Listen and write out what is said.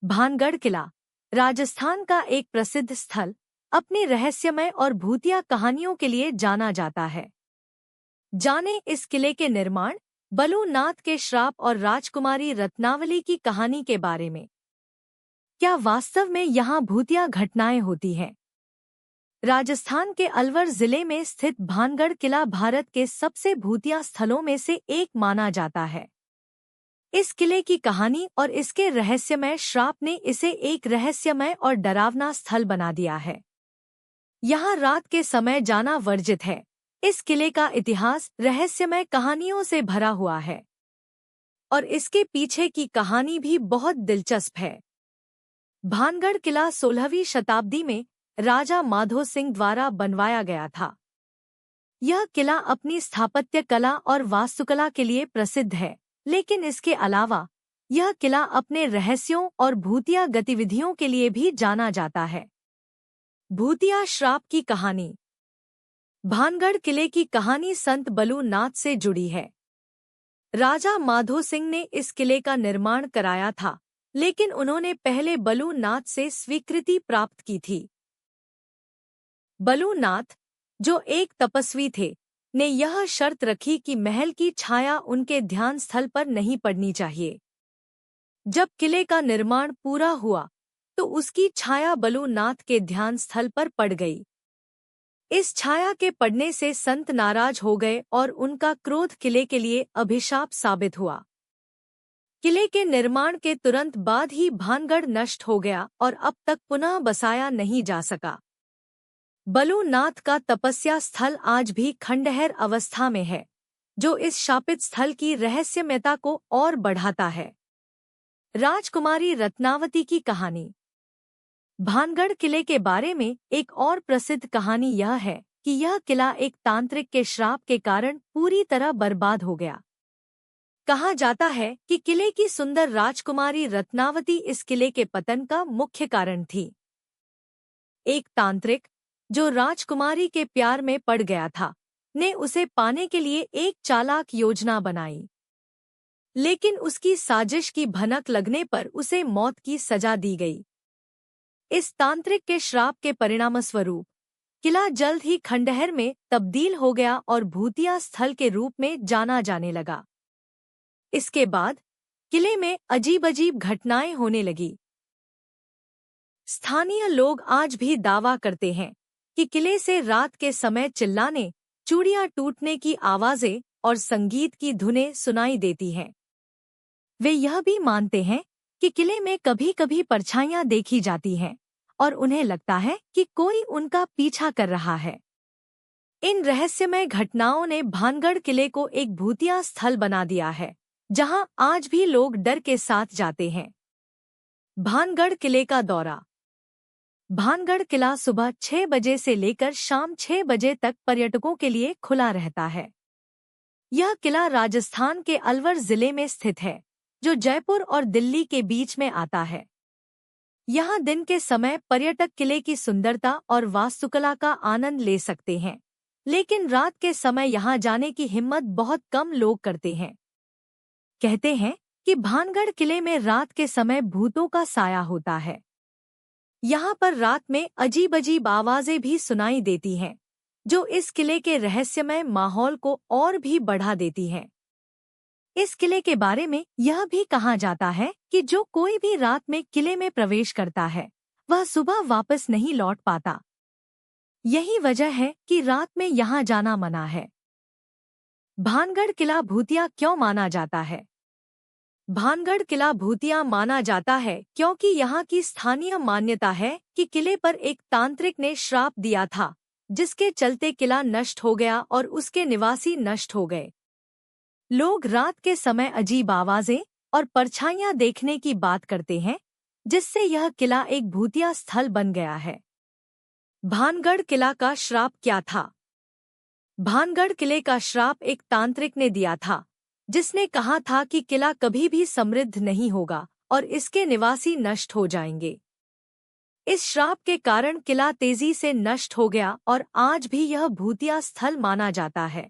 भानगढ़ किला राजस्थान का एक प्रसिद्ध स्थल अपनी रहस्यमय और भूतिया कहानियों के लिए जाना जाता है। जाने इस किले के निर्माण, बलू नाथ के श्राप और राजकुमारी रत्नावली की कहानी के बारे में। क्या वास्तव में यहाँ भूतिया घटनाएं होती हैं? राजस्थान के अलवर जिले में स्थित भानगढ़ किला भारत के सबसे भूतिया स्थलों में से एक माना जाता है। इस किले की कहानी और इसके रहस्यमय श्राप ने इसे एक रहस्यमय और डरावना स्थल बना दिया है। यहाँ रात के समय जाना वर्जित है। इस किले का इतिहास रहस्यमय कहानियों से भरा हुआ है और इसके पीछे की कहानी भी बहुत दिलचस्प है। भानगढ़ किला 16वीं शताब्दी में राजा माधो सिंह द्वारा बनवाया गया था। यह किला अपनी स्थापत्य कला और वास्तुकला के लिए प्रसिद्ध है, लेकिन इसके अलावा यह किला अपने रहस्यों और भूतिया गतिविधियों के लिए भी जाना जाता है। भूतिया श्राप की कहानी। भानगढ़ किले की कहानी संत बलू नाथ से जुड़ी है। राजा माधो सिंह ने इस किले का निर्माण कराया था, लेकिन उन्होंने पहले बलू नाथ से स्वीकृति प्राप्त की थी। बलू नाथ, जो एक तपस्वी थे, ने यह शर्त रखी कि महल की छाया उनके ध्यान स्थल पर नहीं पड़नी चाहिए। जब किले का निर्माण पूरा हुआ तो उसकी छाया बलू नाथ के ध्यान स्थल पर पड़ गई। इस छाया के पड़ने से संत नाराज हो गए और उनका क्रोध किले के लिए अभिशाप साबित हुआ। किले के निर्माण के तुरंत बाद ही भानगढ़ नष्ट हो गया और अब तक पुनः बसाया नहीं जा सका। बलू नाथ का तपस्या स्थल आज भी खंडहर अवस्था में है, जो इस शापित स्थल की रहस्यमयता को और बढ़ाता है। राजकुमारी रत्नावती की कहानी। भानगढ़ किले के बारे में एक और प्रसिद्ध कहानी यह है कि यह किला एक तांत्रिक के श्राप के कारण पूरी तरह बर्बाद हो गया। कहा जाता है कि किले की सुंदर राजकुमारी रत्नावती इस किले के पतन का मुख्य कारण थी। एक तांत्रिक, जो राजकुमारी के प्यार में पड़ गया था, ने उसे पाने के लिए एक चालाक योजना बनाई, लेकिन उसकी साजिश की भनक लगने पर उसे मौत की सजा दी गई। इस तांत्रिक के श्राप के परिणामस्वरूप किला जल्द ही खंडहर में तब्दील हो गया और भूतिया स्थल के रूप में जाना जाने लगा। इसके बाद किले में अजीब अजीब घटनाएं होने लगी। स्थानीय लोग आज भी दावा करते हैं कि किले से रात के समय चिल्लाने, चूड़ियां टूटने की आवाजें और संगीत की धुनें सुनाई देती हैं। वे यह भी मानते हैं कि किले में कभी कभी परछाइयां देखी जाती हैं और उन्हें लगता है कि कोई उनका पीछा कर रहा है। इन रहस्यमय घटनाओं ने भानगढ़ किले को एक भूतिया स्थल बना दिया है, जहां आज भी लोग डर के साथ जाते हैं। भानगढ़ किले का दौरा। भानगढ़ किला सुबह 6 बजे से लेकर शाम 6 बजे तक पर्यटकों के लिए खुला रहता है। यह किला राजस्थान के अलवर जिले में स्थित है, जो जयपुर और दिल्ली के बीच में आता है। यहाँ दिन के समय पर्यटक किले की सुंदरता और वास्तुकला का आनंद ले सकते हैं, लेकिन रात के समय यहाँ जाने की हिम्मत बहुत कम लोग करते हैं। कहते हैं कि भानगढ़ किले में रात के समय भूतों का साया होता है। यहाँ पर रात में अजीब अजीब आवाजें भी सुनाई देती हैं, जो इस किले के रहस्यमय माहौल को और भी बढ़ा देती हैं। इस किले के बारे में यह भी कहा जाता है कि जो कोई भी रात में किले में प्रवेश करता है, वह सुबह वापस नहीं लौट पाता। यही वजह है कि रात में यहाँ जाना मना है। भानगढ़ किला भूतिया क्यों माना जाता है? भानगढ़ किला भूतिया माना जाता है क्योंकि यहाँ की स्थानीय मान्यता है कि किले पर एक तांत्रिक ने श्राप दिया था, जिसके चलते किला नष्ट हो गया और उसके निवासी नष्ट हो गए। लोग रात के समय अजीब आवाजें और परछाइयां देखने की बात करते हैं, जिससे यह किला एक भूतिया स्थल बन गया है। भानगढ़ किला का श्राप क्या था? भानगढ़ किले का श्राप एक तांत्रिक ने दिया था, जिसने कहा था कि किला कभी भी समृद्ध नहीं होगा और इसके निवासी नष्ट हो जाएंगे। इस श्राप के कारण किला तेजी से नष्ट हो गया और आज भी यह भूतिया स्थल माना जाता है।